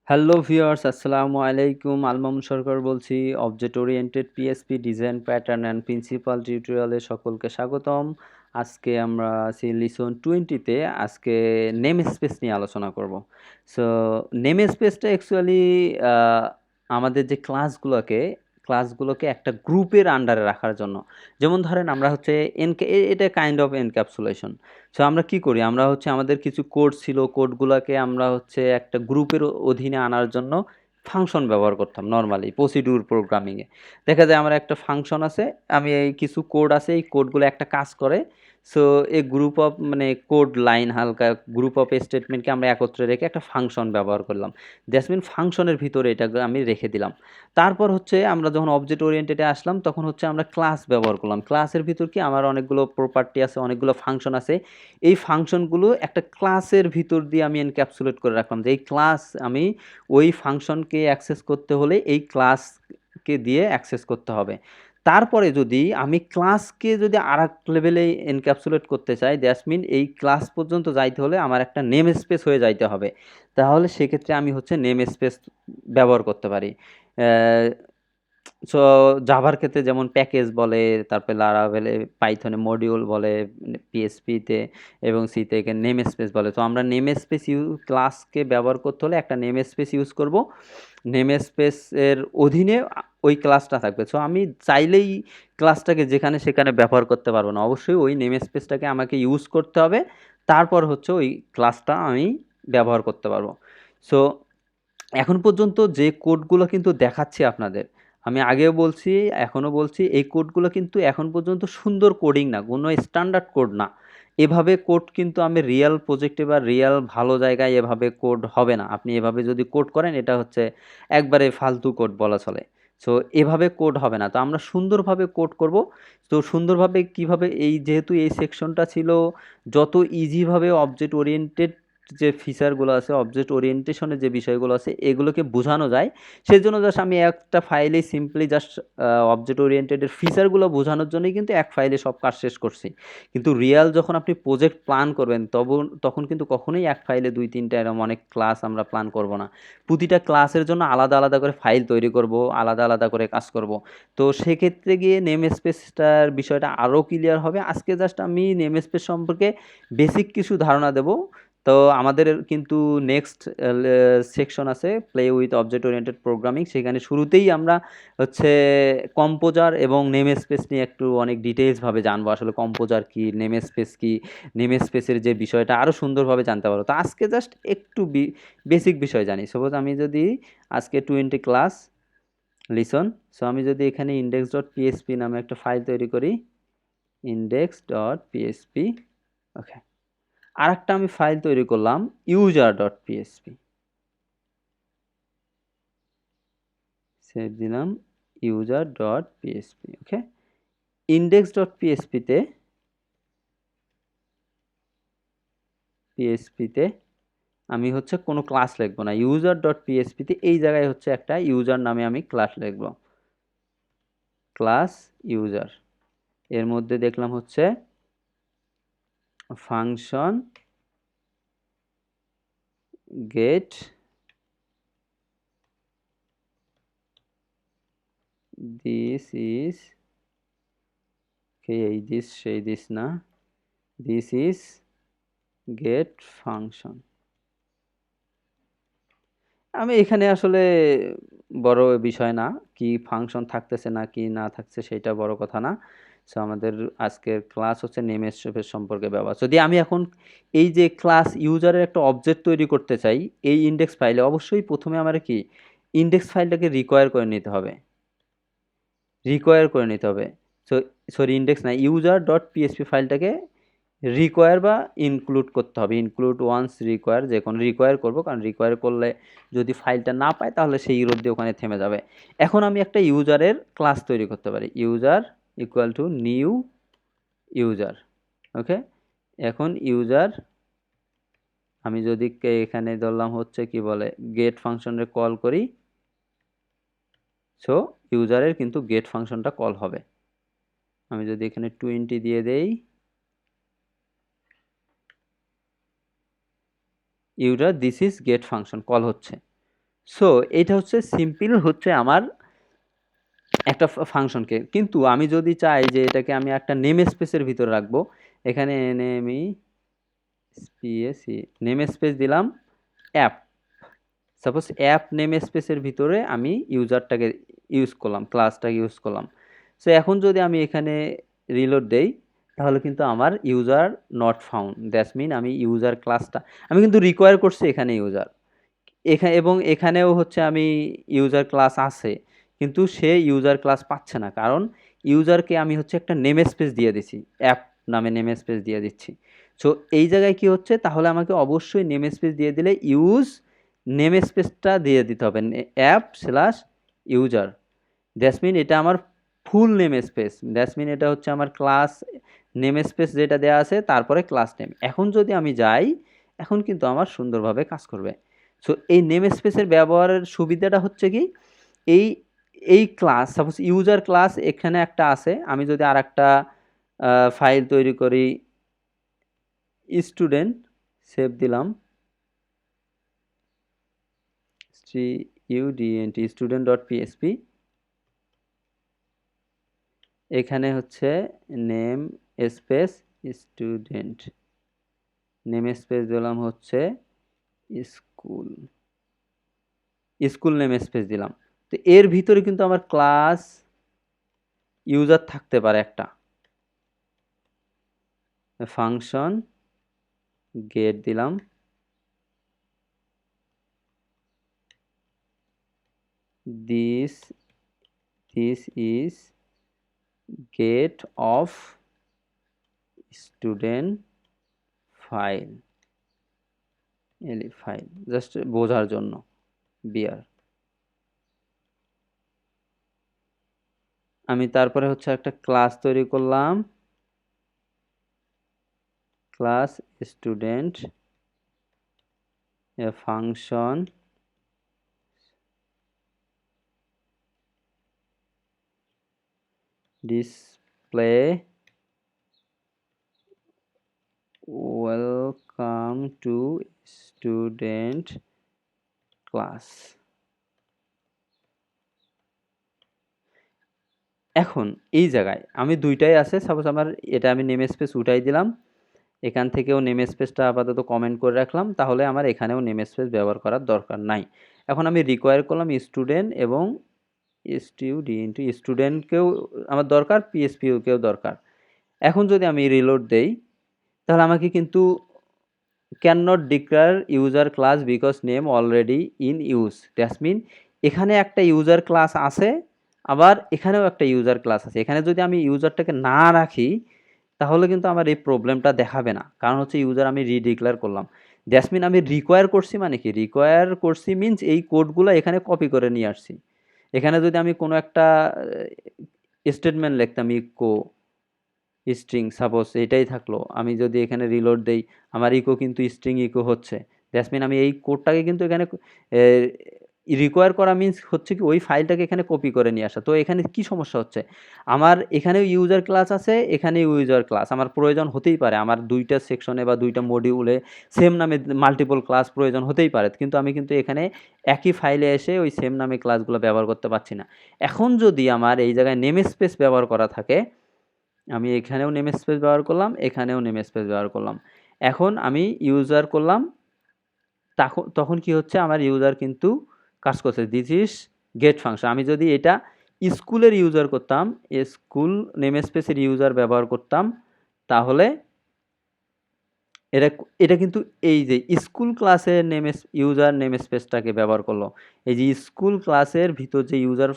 Hello viewers, আসসালামু আলাইকুম। আল-মামুন সরকার বলছি। Object oriented PSP design pattern and principal টিউটোরিয়ালে সকলকে স্বাগতম। আজকে আমরা আছি লিসন 20 তে। আজকে নেম স্পেস নিয়ে আলোচনা করব। সো নেম স্পেসটা অ্যাকচুয়ালি আমাদের যে ক্লাসগুলোকে একটা গ্রুপের আন্ডারে রাখার জন্য। যেমন ধরেন আমরা হচ্ছে এটা কাইন্ড অফ এনক্যাপসুলেশন। সো আমরা কি করি, আমরা হচ্ছে আমাদের কিছু কোড ছিল, কোডগুলোকে আমরা হচ্ছে একটা গ্রুপের অধীনে আনার জন্য ফাংশন ব্যবহার করতাম নর্মালি প্রসিডিউর প্রোগ্রামিংয়ে। দেখা যায় আমার একটা ফাংশন আছে, আমি এই কিছু কোড আছে, এই কোডগুলো একটা কাজ করে। সো এই গ্রুপ অফ মানে কোড লাইন হালকা গ্রুপ অফ স্টেটমেন্টকে আমরা একত্রে রেখে একটা ফাংশন ব্যবহার করলাম। দ্যাটস মিন ফাংশনের ভিতরে এটা আমি রেখে দিলাম। তারপর হচ্ছে আমরা যখন অবজেক্ট ওরিয়েন্টেডে আসলাম তখন হচ্ছে আমরা ক্লাস ব্যবহার করলাম। ক্লাসের ভিতর কি আমার অনেকগুলো প্রপার্টি আছে, অনেকগুলো ফাংশন আছে। এই ফাংশনগুলো একটা ক্লাসের ভিতর দিয়ে আমি এনক্যাপসুলেট করে রাখলাম যে এই ক্লাস আমি ওই ফাংশনকে অ্যাক্সেস করতে হলে এই ক্লাসকে দিয়ে অ্যাক্সেস করতে হবে। তারপরে যদি আমি ক্লাসকে যদি আরেক লেভেলে এনক্যাপসুলেট করতে চাই, দ্যাটস মিন এই ক্লাস পর্যন্ত যাইতে হলে আমার একটা নেম স্পেস হয়ে যাইতে হবে। তাহলে সেক্ষেত্রে আমি হচ্ছে নেম স্পেস ব্যবহার করতে পারি। সো জাভার ক্ষেত্রে যেমন প্যাকেজ বলে, তারপরে লারাভেলে পাইথনে মডিউল বলে, পিএসপিতে এবং সিতে নেম স্পেস বলে। তো আমরা নেম স্পেস ক্লাসকে ব্যবহার করতে হলে একটা নেম স্পেস ইউজ করব। নেম স্পেসের অধীনে ওই ক্লাসটা থাকবে। সো আমি চাইলেই ক্লাসটাকে যেখানে সেখানে ব্যবহার করতে পারবো না, অবশ্যই ওই নেম স্পেসটাকে আমাকে ইউজ করতে হবে। তারপর হচ্ছে ওই ক্লাসটা আমি ব্যবহার করতে পারবো। সো এখন পর্যন্ত যে কোডগুলো কিন্তু দেখাচ্ছি আপনাদের, আমি আগেও বলছি, এখনও বলছি, এই কোডগুলো কিন্তু এখন পর্যন্ত সুন্দর কোডিং না, কোনো স্ট্যান্ডার্ড কোড না। এভাবে কোড কিন্তু আমি রিয়েল প্রজেক্টে বা রিয়েল ভালো জায়গায় এভাবে কোড হবে না। আপনি এভাবে যদি কোড করেন এটা হচ্ছে একবারে ফালতু কোড বলা চলে। সো এভাবে কোড হবে না। তো আমরা সুন্দরভাবে কোড করব। তো সুন্দরভাবে কিভাবে, এই যেহেতু এই সেকশনটা ছিল যত ইজিভাবে অবজেক্ট ওরিয়েন্টেড যে ফিচারগুলো আছে, অবজেক্ট ওরিয়েন্টেশনের যে বিষয়গুলো আছে এগুলোকে বোঝানো যায়, সেজন্য জাস্ট আমি একটা ফাইলে সিম্পলি জাস্ট অবজেক্ট ওরিয়েন্টেডের ফিচারগুলো বোঝানোর জন্যই কিন্তু এক ফাইলে সব কাজ শেষ করছি। কিন্তু রিয়াল যখন আপনি প্রজেক্ট প্ল্যান করবেন তখন কিন্তু কখনোই এক ফাইলে 2-3টা এরকম অনেক ক্লাস আমরা প্ল্যান করব না। প্রতিটা ক্লাসের জন্য আলাদা আলাদা করে ফাইল তৈরি করব, আলাদা আলাদা করে কাজ করব। তো সেক্ষেত্রে গিয়ে নেম স্পেসটার বিষয়টা আরও ক্লিয়ার হবে। আজকে জাস্ট আমি নেম স্পেস সম্পর্কে বেসিক কিছু ধারণা দেব। তো আমাদের কিন্তু নেক্সট সেকশন আছে play with object oriented programming. সেখানে শুরুতেই আমরা হচ্ছে কম্পোজার এবং নেম স্পেস নিয়ে একটু অনেক ডিটেইলসভাবে জানবো, আসলে কম্পোজার কি, নেম স্পেস কি, নেম স্পেসের যে বিষয়টা আরও সুন্দরভাবে জানতে পারবো। তো আজকে জাস্ট একটু বেসিক বিষয় জানি। সাপোজ আমি যদি আজকে 20 ক্লাস লিসন, সো আমি যদি এখানে ইন্ডেক্স ডট পিএসপি নামে একটা ফাইল তৈরি করি, ইন্ডেক্স ডট পিএসপি, ওকে। আর একটা আমি ফাইল তৈরি করলাম ইউজার ডট পিএসপি, সেভ দিলাম ইউজার ডট পিএসপি, ওকে। ইন্ডেক্স ডট পিএসপিতে আমি হচ্ছে কোনো ক্লাস লিখবো না। ইউজার ডট পিএসপিতে এই জায়গায় হচ্ছে একটা ইউজার নামে আমি ক্লাস লিখবো, ক্লাস ইউজার। এর মধ্যে দেখলাম হচ্ছে ফাংশন গেট দিস ইজ, এই দিস সেই দিস না, দিস ইজ গেট ফাংশন। আমি এখানে আসলে বড় বিষয় না, কি ফাংশন থাকতেছে না কি না থাকছে সেটা বড় কথা না। সো আমাদের আজকের ক্লাস হচ্ছে নেম স্পেস সম্পর্কে ব্যবহার। যদি আমি এখন এই যে ক্লাস ইউজারের একটা অবজেক্ট তৈরি করতে চাই এই ইন্ডেক্স ফাইলে, অবশ্যই প্রথমে আমার কি ইন্ডেক্স ফাইলটাকে রিকোয়ার করে নিতে হবে, সো সরি ইন্ডেক্স না, ইউজার ডট পিএসপি ফাইলটাকে রিকোয়ার বা ইনক্লুড করতে হবে। ইনক্লুড ওয়ান্স রিকোয়ার, যে কোনো রিকোয়ার করবো, কারণ রিকোয়ার করলে যদি ফাইলটা না পায় তাহলে সেই ইউরোপ দিয়ে ওখানে থেমে যাবে। এখন আমি একটা ইউজারের ক্লাস তৈরি করতে পারি, user equal to new user, okay. এখন ইউজার আমি যদি এখানে ধরলাম হচ্ছে কি বলে গেট ফাংশনের কল করি, সো ইউজারের কিন্তু গেট ফাংশনটা কল হবে। আমি যদি এখানে 20 দিয়ে দেই, user this is get function call হচ্ছে। সো এটা হচ্ছে সিম্পল হচ্ছে আমার একটা ফাংশনকে, কিন্তু আমি যদি চাই যে এটাকে আমি একটা নেম স্পেসের ভিতরে রাখবো, এখানে এনে আমি নেম স্পেস দিলাম অ্যাপ। সাপোজ অ্যাপ নেম স্পেসের ভিতরে আমি ইউজারটাকে ইউজ করলাম, ক্লাসটাকে ইউজ করলাম। সো এখন যদি আমি এখানে রিলোড দেই, তাহলে কিন্তু আমার user not found, that's mean আমি ইউজার ক্লাসটা আমি কিন্তু রিকোয়ার করছি এখানে ইউজার, এখানে এবং এখানেও হচ্ছে আমি ইউজার ক্লাস আছে, কিন্তু সে ইউজার ক্লাস পাচ্ছে না, কারণ ইউজারকে আমি হচ্ছে একটা নেম স্পেস দিয়ে দিচ্ছি, অ্যাপ নামে নেম স্পেস দিয়ে দিচ্ছি। সো এই জায়গায় কি হচ্ছে, তাহলে আমাকে অবশ্যই নেম স্পেস দিয়ে দিলে ইউজ নেম স্পেসটা দিয়ে দিতে হবে, app slash user, that's mean এটা আমার full name space, that's mean এটা হচ্ছে আমার ক্লাস নেম স্পেস যেটা দেওয়া আছে, তারপরে ক্লাস নেম। এখন যদি আমি যাই, এখন কিন্তু আমার সুন্দরভাবে কাজ করবে। সো এই নেম স্পেসের ব্যবহারের সুবিধাটা হচ্ছে কি, এই এই ক্লাস সাপোজ ইউজার ক্লাস এখানে একটা আছে, আমি যদি আর একটা ফাইল তৈরি করি, স্টুডেন্ট সেভ দিলাম, স্টুডেন্ট ডট পিএসপি, এখানে হচ্ছে name space student, name space দিলাম হচ্ছে স্কুল, স্কুল নেম স্পেস দিলাম। তো এর ভিতরে কিন্তু আমার ক্লাস ইউজার থাকতে পারে একটা, ফাংশন গেট দিলাম, this this is get of student file, file just বোঝার জন্য, বিয়ার। আমি তারপরে হচ্ছে একটা ক্লাস তৈরি করলাম, class student, A function display welcome to student class. এখন এই জায়গায় আমি দুইটাই আছে, সাপোজ আমার এটা আমি নেম স্পেস উঠাই দিলাম, এখান থেকেও নেম স্পেসটা আপাতত কমেন্ট করে রাখলাম, তাহলে আমার এখানেও নেম স্পেস ব্যবহার করার দরকার নাই। এখন আমি রিকোয়ার করলাম স্টুডেন্ট এবং স্টুডেন্টকেও আমার দরকার, পিএসপিকেও দরকার। এখন যদি আমি রিলোড দেই, তাহলে আমাকে কিন্তু can not declare user class because name already in use, that's mean এখানে একটা ইউজার ক্লাস আছে, আবার এখানেও একটা ইউজার ক্লাস আছে। এখানে যদি আমি ইউজারটাকে না রাখি, তাহলে কিন্তু আমার এই প্রবলেমটা দেখাবে না, কারণ হচ্ছে ইউজার আমি রিডিক্লেয়ার করলাম, দ্যাটস মিন আমি রিকোয়ার করছি, মানে কি রিকোয়ার করছি মিনস এই কোডগুলো এখানে কপি করে নিয়ে আসছি। এখানে যদি আমি কোনো একটা স্টেটমেন্ট লিখতাম, ইকো স্ট্রিং, সাপোজ এটাই থাকলো, আমি যদি এখানে রিলোড দেই, আমার ইকো কিন্তু স্ট্রিং ইকো হচ্ছে, দ্যাটস মিন আমি এই কোডটাকে কিন্তু এখানে রিকোয়ার করা মিনস হচ্ছে কি ওই ফাইলটাকে এখানে কপি করে নিয়ে আসা। তো এখানে কি সমস্যা হচ্ছে, আমার এখানেও ইউজার ক্লাস আছে, এখানেও ইউজার ক্লাস, আমার প্রয়োজন হতেই পারে, আমার দুইটা সেকশনে বা দুইটা মডিউলে সেম নামে মাল্টিপল ক্লাস প্রয়োজন হতেই পারে, কিন্তু আমি কিন্তু এখানে একই ফাইলে এসে ওই সেম নামে ক্লাসগুলো ব্যবহার করতে পারছি না। এখন যদি আমার এই জায়গায় নেম স্পেস ব্যবহার করা থাকে, আমি এখানেও নেম স্পেস ব্যবহার করলাম, এখানেও নেম স্পেস ব্যবহার করলাম, এখন আমি ইউজার করলাম, তখন কি হচ্ছে, আমার ইউজার কিন্তু কাজ করছে, দিস ইজ গেট ফাংশন। আমি যদি এটা স্কুলের ইউজার করতাম, স্কুল নেম স্পেসের ইউজার ব্যবহার করতাম, তাহলে এটা এটা কিন্তু এই যে স্কুল ক্লাসের ইউজার নেম স্পেসটাকে ব্যবহার করলো, এই যে স্কুল ক্লাসের ভিতর যে ইউজার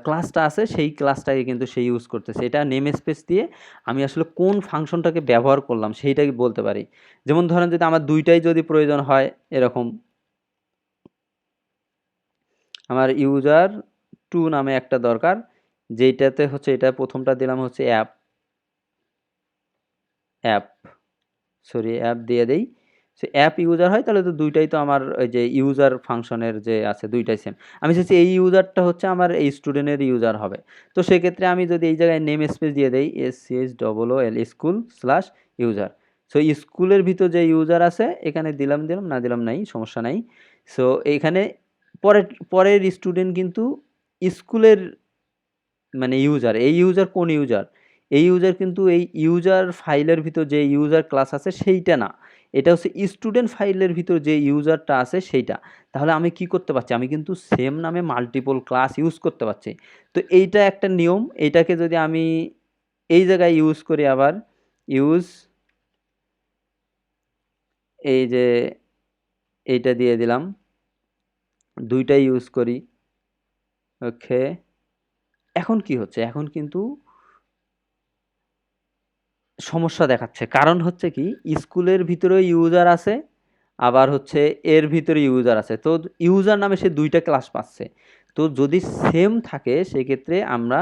ক্লাসটা আছে, সেই ক্লাসটাকে কিন্তু সে ইউজ করতেছে। এটা নেম স্পেস দিয়ে আমি আসলে কোন ফাংশনটাকে ব্যবহার করলাম সেইটাকে বলতে পারি। যেমন ধরেন যদি আমার দুইটাই যদি প্রয়োজন হয়, এরকম আমার ইউজার টু নামে একটা দরকার, যেইটাতে হচ্ছে এটা প্রথমটা দিলাম হচ্ছে অ্যাপ, অ্যাপ অ্যাপ দিয়ে দেই, সে অ্যাপ ইউজার হয়, তাহলে তো দুইটাই তো আমার ওই যে ইউজার ফাংশনের যে আছে দুইটাই সেম। আমি চাইছি এই ইউজারটা হচ্ছে আমার এই স্টুডেন্টের ইউজার হবে, তো সেক্ষেত্রে আমি যদি এই জায়গায় নেম স্পেস দিয়ে দেই SCHOOL school slash user, so স্কুলের ভিতর যে ইউজার আছে এখানে দিলাম, না দিলাম নাই, সমস্যা নাই। সো এখানে পরের স্টুডেন্ট কিন্তু স্কুলের মানে ইউজার। এই ইউজার কোন ইউজার? এই ইউজার কিন্তু এই ইউজার ফাইলের ভিতর যে ইউজার ক্লাস আছে সেইটা না, এটা হচ্ছে স্টুডেন্ট ফাইলের ভিতর যে ইউজারটা আছে সেইটা। তাহলে আমি কি করতে পারছি? আমি কিন্তু সেম নামে মাল্টিপল ক্লাস ইউজ করতে পারছি। তো এইটা একটা নিয়ম। এইটাকে যদি আমি এই জায়গায় ইউজ করি, আবার ইউজ এই যে এইটা দিয়ে দিলাম, দুইটাই ইউজ করি। ওকে, এখন কি হচ্ছে? এখন কিন্তু সমস্যা দেখাচ্ছে। কারণ হচ্ছে কি, স্কুলের ভিতরে ইউজার আছে, আবার হচ্ছে এর ভিতরে ইউজার আছে। তো ইউজার নামে সে দুইটা ক্লাস পাচ্ছে। তো যদি সেম থাকে সেক্ষেত্রে আমরা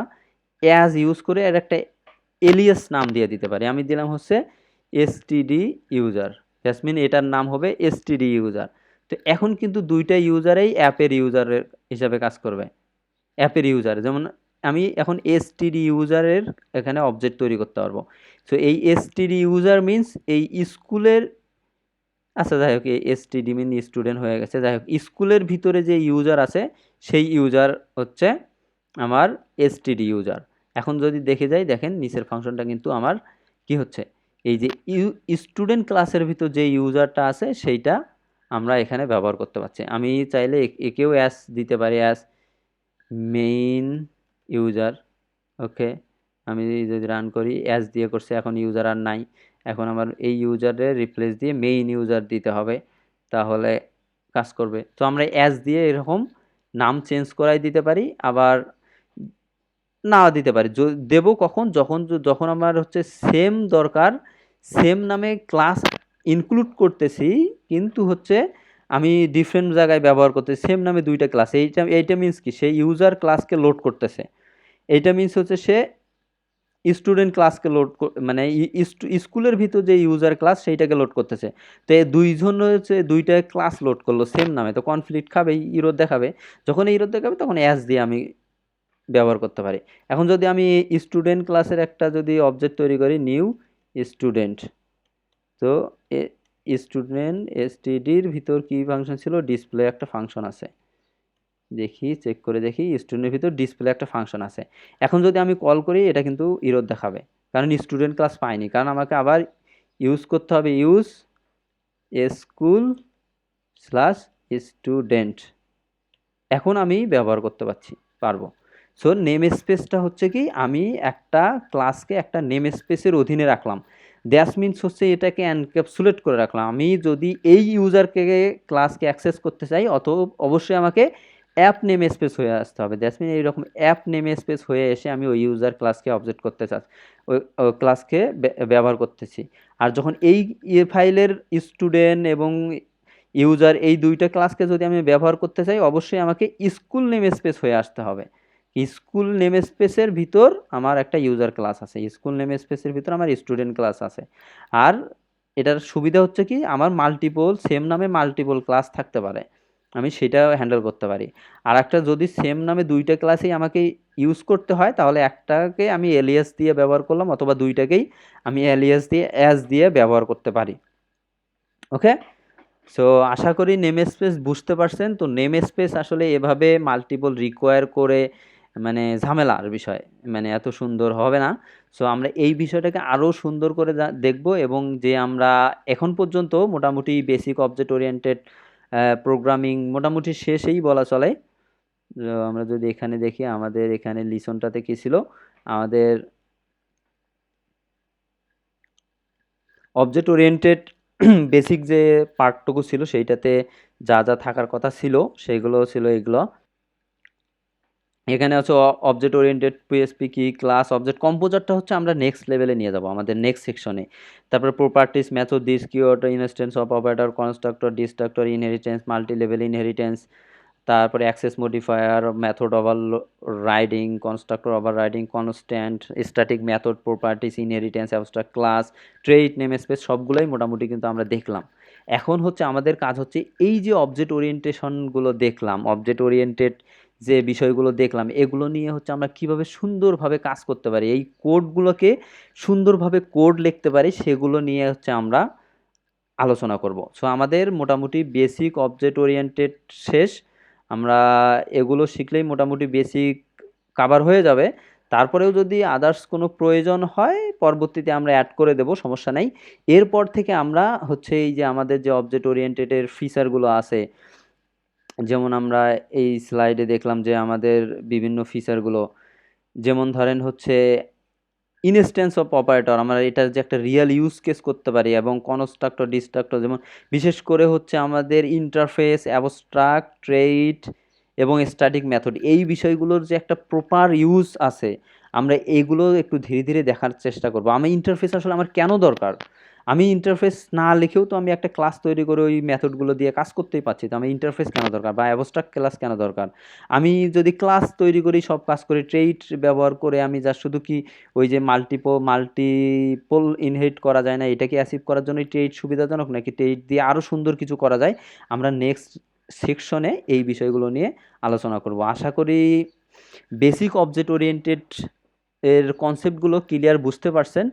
অ্যাজ ইউজ করে এর একটা এলিয়াস নাম দিয়ে দিতে পারি। আমি দিলাম হচ্ছে এসটিডি ইউজার, জাসমিন এটার নাম হবে এসটিডি ইউজার। তো এখন কিন্তু দুইটা ইউজারেই অ্যাপের ইউজারের হিসাবে কাজ করবে। অ্যাপের ইউজার, যেমন আমি এখন এসটিডি ইউজারের এখানে অবজেক্ট তৈরি করতে পারবো। সো এই এসটিডি ইউজার মিনস এই স্কুলের, আচ্ছা যাই হোক, এই এসটিডি মিন স্টুডেন্ট হয়ে গেছে। যাই হোক, স্কুলের ভিতরে যে ইউজার আছে সেই ইউজার হচ্ছে আমার এসটিডি ইউজার। এখন যদি দেখে যাই, দেখেন নিচের ফাংশনটা কিন্তু আমার কি হচ্ছে, এই যে স্টুডেন্ট ক্লাসের ভিতর যে ইউজারটা আছে সেইটা আমরা এখানে ব্যবহার করতে পারছি। আমি চাইলে একেও অ্যাস দিতে পারি, অ্যাস মেইন ইউজার। ওকে, আমি যদি রান করি, অ্যাজ দিয়ে করছে, এখন ইউজার আর নাই। এখন আমার এই ইউজারের রিপ্লেস দিয়ে মেইন ইউজার দিতে হবে, তাহলে কাজ করবে। তো আমরা অ্যাজ দিয়ে এরকম নাম চেঞ্জ করাই দিতে পারি, আবার না দিতে পারি। দেব কখন? যখন যখন আমার হচ্ছে সেম দরকার, সেম নামে ক্লাস ইনক্লুড করতেছি, কিন্তু হচ্ছে আমি ডিফারেন্ট জায়গায় ব্যবহার করতেছি, সেম নামে দুইটা ক্লাস। এইটা মিনস কি, সেই ইউজার ক্লাসকে লোড করতেছে। এইটা মিনস হচ্ছে সে স্টুডেন্ট ক্লাসকে লোড, মানে স্কুলের ভিতর যে ইউজার ক্লাস সেইটাকে লোড করতেছে। তো এই দুইজন হচ্ছে দুইটা ক্লাস লোড করলো সেম নামে, তো কনফ্লিক্ট খাবে, ইরোর দেখাবে। যখন ইরোর দেখাবে তখন অ্যাজ দিয়ে আমি ব্যবহার করতে পারি। এখন যদি আমি স্টুডেন্ট ক্লাসের একটা যদি অবজেক্ট তৈরি করি, নিউ স্টুডেন্ট, তো স্টুডেন্ট এসটিডির ভিতর কি ফাংশন ছিল? ডিসপ্লে একটা ফাংশন আছে। দেখি, চেক করে দেখি, স্টুডেন্টের ভিতর ডিসপ্লে একটা ফাংশন আছে। এখন যদি আমি কল করি, এটা কিন্তু ইরোর দেখাবে, কারণ স্টুডেন্ট ক্লাস পাইনি। কারণ আমাকে আবার ইউজ করতে হবে, ইউজ স্কুল স্ল্যাশ স্টুডেন্ট। এখন আমি ব্যবহার করতে পারবো। সো নেম স্পেসটা হচ্ছে কি, আমি একটা ক্লাসকে একটা নেম স্পেসের অধীনে রাখলাম। দ্যাট মিনস হচ্ছে এটাকে এনক্যাপসুলেট করে রাখলাম। আমি যদি এই ইউজারকে ক্লাসকে অ্যাক্সেস করতে চাই, অবশ্যই আমাকে অ্যাপ নেম স্পেস হয়ে আসতে হবে। দ্যাট মিন এইরকম অ্যাপ নেম স্পেস হয়ে এসে আমি ওই ইউজার ক্লাসকে অবজেক্ট করতে চাই, ওই ক্লাসকে ব্যবহার করতেছি। আর যখন এই ফাইলের স্টুডেন্ট এবং ইউজার এই দুইটা ক্লাসকে যদি আমি ব্যবহার করতে চাই, অবশ্যই আমাকে স্কুল নেম স্পেস হয়ে আসতে হবে। স্কুল নেম স্পেসের ভিতর আমার একটা ইউজার ক্লাস আছে, স্কুল নেম স্পেসের ভিতর আমার স্টুডেন্ট ক্লাস আছে। আর এটার সুবিধা হচ্ছে কি, আমার মাল্টিপল সেম নামে মাল্টিপল ক্লাস থাকতে পারে, আমি সেটা হ্যান্ডেল করতে পারি। আর একটা যদি সেম নামে দুইটা ক্লাসেই আমাকে ইউজ করতে হয়, তাহলে একটাকে আমি এলিয়াস দিয়ে ব্যবহার করলাম, অথবা দুইটাকেই আমি এলিয়াস দিয়ে অ্যাজ দিয়ে ব্যবহার করতে পারি। ওকে, সো আশা করি নেম স্পেস বুঝতে পারছেন। তো নেম স্পেস আসলে এভাবে মাল্টিপল রিকোয়ার করে মানে ঝামেলার বিষয়, মানে এত সুন্দর হবে না। সো আমরা এই বিষয়টাকে আরও সুন্দর করে দেখব, এবং যে আমরা এখন পর্যন্ত মোটামুটি বেসিক অবজেক্ট ওরিয়েন্টেড প্রোগ্রামিং মোটামুটি শেষেই বলা চলে। আমরা যদি এখানে দেখি, আমাদের এখানে লিসনটাতে কি ছিল, আমাদের অবজেক্ট ওরিয়েন্টেড বেসিক যে পার্টটুকু ছিল সেইটাতে যা যা থাকার কথা ছিল সেইগুলো ছিল এগুলো। এখানে হচ্ছে অবজেক্ট ওরিয়েন্টেড পিএসপি কি, ক্লাস, অবজেক্ট কম্পোজারটা হচ্ছে আমরা নেক্সট লেভেলে নিয়ে যাব আমাদের নেক্সট সেকশনে। তারপর properties, method, this, keyword, instance of operator, constructor, destructor, inheritance, multi level inheritance, তারপরে access modifier, method overriding, constructor overriding, constant, static method, properties, inheritance, abstract class, trait, namespace, সবগুলোই মোটামুটি কিন্তু আমরা দেখলাম। এখন হচ্ছে আমাদের কাজ হচ্ছে এই যে অবজেক্ট ওরিয়েন্টেশনগুলো দেখলাম, অবজেক্ট ওরিয়েন্টেড যে বিষয়গুলো দেখলাম, এগুলো নিয়ে হচ্ছে আমরা কিভাবে সুন্দরভাবে কাজ করতে পারি, এই কোডগুলোকে সুন্দরভাবে কোড লিখতে পারি, সেগুলো নিয়ে হচ্ছে আমরা আলোচনা করব। সো আমাদের মোটামুটি বেসিক অবজেক্ট ওরিয়েন্টেড শেষ। আমরা এগুলো শিখলেই মোটামুটি বেসিক কাভার হয়ে যাবে। তারপরেও যদি আদার্স কোনো প্রয়োজন হয় পরবর্তীতে আমরা অ্যাড করে দেব, সমস্যা নাই। এরপর থেকে আমরা হচ্ছে এই যে আমাদের যে অবজেক্ট ওরিয়েন্টেডের ফিচারগুলো আছে, যেমন আমরা এই স্লাইডে দেখলাম যে আমাদের বিভিন্ন ফিচারগুলো, যেমন ধরেন হচ্ছে ইনস্ট্যান্স অফ অপারেটর, আমরা এটার যে একটা রিয়েল ইউজ কেস করতে পারি, এবং কনস্ট্রাক্টর ডিস্ট্রাক্টর, যেমন বিশেষ করে হচ্ছে আমাদের ইন্টারফেস, অ্যাবস্ট্রাক্ট, ট্রেইট এবং স্ট্যাটিক মেথড, এই বিষয়গুলোর যে একটা প্রপার ইউজ আছে, আমরা এইগুলো একটু ধীরে ধীরে দেখার চেষ্টা করব। আমি ইন্টারফেস আসলে আমার কেন দরকার, আমি ইন্টারফেস না লিখেও তো আমি একটা ক্লাস তৈরি করে ওই মেথডগুলো দিয়ে কাজ করতেই পারছি, তো আমি ইন্টারফেস কেন দরকার বা অ্যাবস্ট্রাক্ট ক্লাস কেন দরকার। আমি যদি ক্লাস তৈরি করি, সব কাজ করি, ট্রেইট ব্যবহার করে, আমি যা শুধু কি ওই যে মাল্টিপল ইনহেরিট করা যায় না, এটাকে অ্যাচিভ করার জন্য ট্রেইট সুবিধাজনক, নাকি ট্রেইট দিয়ে আরও সুন্দর কিছু করা যায়, আমরা নেক্সট সেকশনে এই বিষয়গুলো নিয়ে আলোচনা করব। আশা করি বেসিক অবজেক্ট ওরিয়েন্টেড এর কনসেপ্টগুলো ক্লিয়ার বুঝতে পারছেন।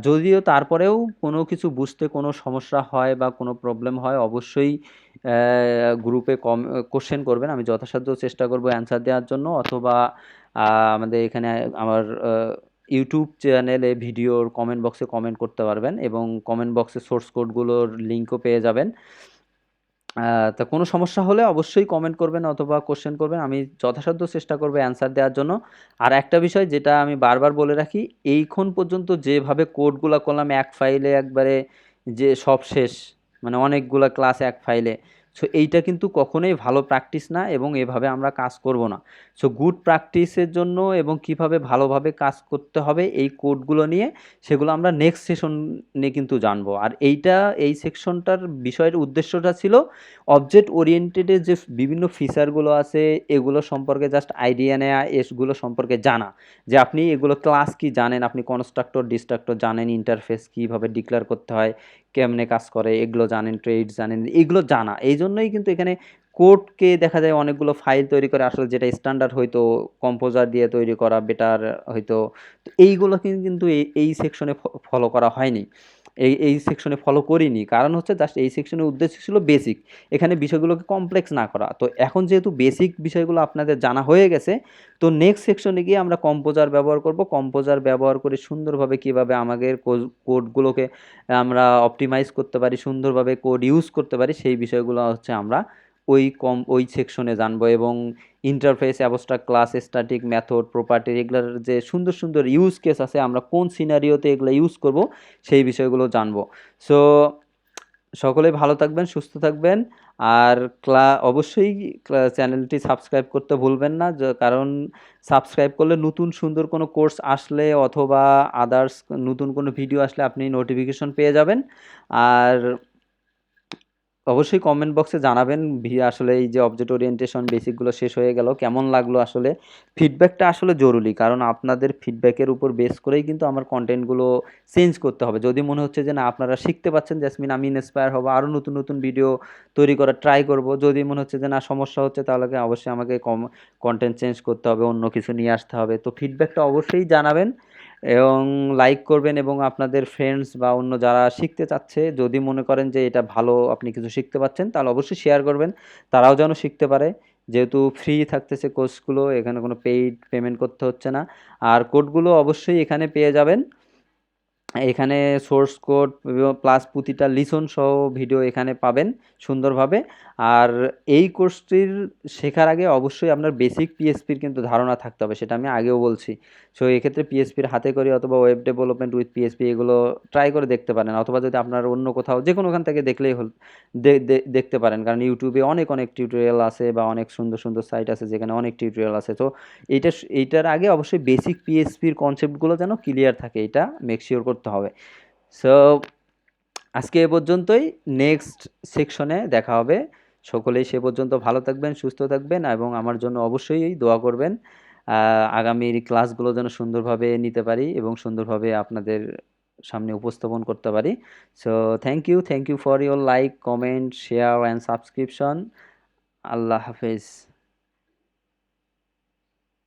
যদিও তারপরেও কোনো কিছু বুঝতে কোনো সমস্যা হয় বা কোনো প্রবলেম হয়, অবশ্যই গ্রুপে কোশ্চেন করবেন, আমি যথাসাধ্য চেষ্টা করব অ্যান্সার দেওয়ার জন্য, অথবা আমাদের এখানে আমার ইউটিউব চ্যানেলে ভিডিওর কমেন্ট বক্সে কমেন্ট করতে পারবেন, এবং কমেন্ট বক্সে সোর্স কোডগুলোর লিঙ্কও পেয়ে যাবেন। তা কোনো সমস্যা হলে অবশ্যই কমেন্ট করবেন অথবা কোশ্চেন করবেন, আমি যথাসাধ্য চেষ্টা করব অ্যান্সার দেওয়ার জন্য। আর একটা বিষয় যেটা আমি বারবার বলে রাখি, এইখন পর্যন্ত যেভাবে কোডগুলো করলাম এক ফাইলে একবারে, যে সব শেষ, মানে অনেকগুলা ক্লাস এক ফাইলে, সো এইটা কিন্তু কখনোই ভালো প্র্যাকটিস না, এবং এভাবে আমরা কাজ করব না। সো গুড প্র্যাকটিসের জন্য এবং কিভাবে ভালোভাবে কাজ করতে হবে এই কোডগুলো নিয়ে, সেগুলো আমরা নেক্সট সেশনে কিন্তু জানবো। আর এই সেকশনটার বিষয়ের উদ্দেশ্যটা ছিল অবজেক্ট ওরিয়েন্টেডের যে বিভিন্ন ফিচারগুলো আছে এগুলো সম্পর্কে জাস্ট আইডিয়া নেয়া, এগুলো সম্পর্কে জানা, যে আপনি এগুলো ক্লাস কি জানেন, আপনি কনস্ট্রাক্টর ডিস্ট্রাক্টর জানেন, ইন্টারফেস কীভাবে ডিক্লেয়ার করতে হয়, কেমনে কাজ করে এগুলো জানেন, ট্রেড জানেন, এগুলো জানা। এই জন্যই কিন্তু এখানে কোডকে দেখা যায় অনেকগুলো ফাইল তৈরি করে, আসলে যেটা স্ট্যান্ডার্ড হয়তো কম্পোজার দিয়ে তৈরি করা বেটার হয়তো, তো এইগুলো কিন্তু এই সেকশনে ফলো করা হয়নি, এই সেকশনে ফলো করিনি, কারণ হচ্ছে জাস্ট এই সেকশনের উদ্দেশ্য ছিল বেসিক, এখানে বিষয়গুলোকে কমপ্লেক্স না করা। তো এখন যেহেতু বেসিক বিষয়গুলো আপনাদের জানা হয়ে গেছে, তো নেক্সট সেকশনে গিয়ে আমরা কম্পোজার ব্যবহার করব, কম্পোজার ব্যবহার করে সুন্দরভাবে কীভাবে আমাদের কোডগুলোকে আমরা অপটিমাইজ করতে পারি, সুন্দরভাবে কোড ইউজ করতে পারি, সেই বিষয়গুলো হচ্ছে আমরা ওই সেকশনে জানবো, এবং interface, abstract class, static method, property, এগুলোর যে সুন্দর সুন্দর ইউজ কেস আছে, আমরা কোন সিনারিওতে এগুলো ইউজ করব সেই বিষয়গুলো জানবো। সো সকলেই ভালো থাকবেন, সুস্থ থাকবেন, আর অবশ্যই চ্যানেলটি সাবস্ক্রাইব করতে ভুলবেন না, কারণ সাবস্ক্রাইব করলে নতুন সুন্দর কোনো কোর্স আসলে অথবা আদার্স নতুন কোনো ভিডিও আসলে আপনি নোটিফিকেশন পেয়ে যাবেন। আর অবশ্যই কমেন্ট বক্সে জানাবেন আসলে এই যে অবজেক্ট ওরিয়েন্টেশন বেসিকগুলো শেষ হয়ে গেল কেমন লাগলো। আসলে ফিডব্যাকটা আসলে জরুরি, কারণ আপনাদের ফিডব্যাকের উপর বেস করেই কিন্তু আমার কন্টেন্টগুলো চেঞ্জ করতে হবে। যদি মনে হচ্ছে যে না আপনারা শিখতে পাচ্ছেন জেসমিন, আমি ইন্সপায়ার হবো, আরও নতুন নতুন ভিডিও তৈরি করার ট্রাই করব। যদি মনে হচ্ছে যে না সমস্যা হচ্ছে, তাহলে অবশ্যই আমাকে কন্টেন্ট চেঞ্জ করতে হবে, অন্য কিছু নিয়ে আসতে হবে। তো ফিডব্যাকটা অবশ্যই জানাবেন এবং লাইক করবেন, এবং আপনাদের ফ্রেন্ডস বা অন্য যারা শিখতে চাচ্ছে, যদি মনে করেন যে এটা ভালো, আপনি কিছু শিখতে পাচ্ছেন, তাহলে অবশ্যই শেয়ার করবেন, তারাও যেন শিখতে পারে। যেহেতু ফ্রি থাকতেছে কোর্সগুলো, এখানে কোনো পেমেন্ট করতে হচ্ছে না। আর কোডগুলো অবশ্যই এখানে পেয়ে যাবেন, এখানে সোর্স কোড প্লাস প্রতিটা লিসন সহ ভিডিও এখানে পাবেন সুন্দরভাবে। আর এই কোর্সটির শেখার আগে অবশ্যই আপনার বেসিক পিএসপির কিন্তু ধারণা থাকতে হবে, সেটা আমি আগেও বলছি। সো এক্ষেত্রে পিএসপির হাতে করি অথবা ওয়েব ডেভেলপমেন্ট উইথ পিএসপি এগুলো ট্রাই করে দেখতে পারেন, অথবা যদি আপনার অন্য কোথাও যে কোনোখান থেকে দেখলেই হল দেখতে পারেন, কারণ ইউটিউবে অনেক অনেক টিউটোরিয়াল আছে বা অনেক সুন্দর সুন্দর সাইট আছে যেখানে অনেক টিউটোরিয়াল আছে। তো এইটার আগে অবশ্যই বেসিক পিএসপির কনসেপ্টগুলো যেন ক্লিয়ার থাকে, এটা মেক শিওর করতে হবে। সো আজকে এ পর্যন্তই, নেক্সট সেকশনে দেখা হবে। সকলেই সে পর্যন্ত ভালো থাকবেন, সুস্থ থাকবেন, এবং আমার জন্য অবশ্যই দোয়া করবেন আগামীর ক্লাসগুলো যেন সুন্দরভাবে নিতে পারি এবং সুন্দরভাবে আপনাদের সামনে উপস্থাপন করতে পারি। So thank you for your like, comment, share and subscription. আল্লাহ হাফেজ।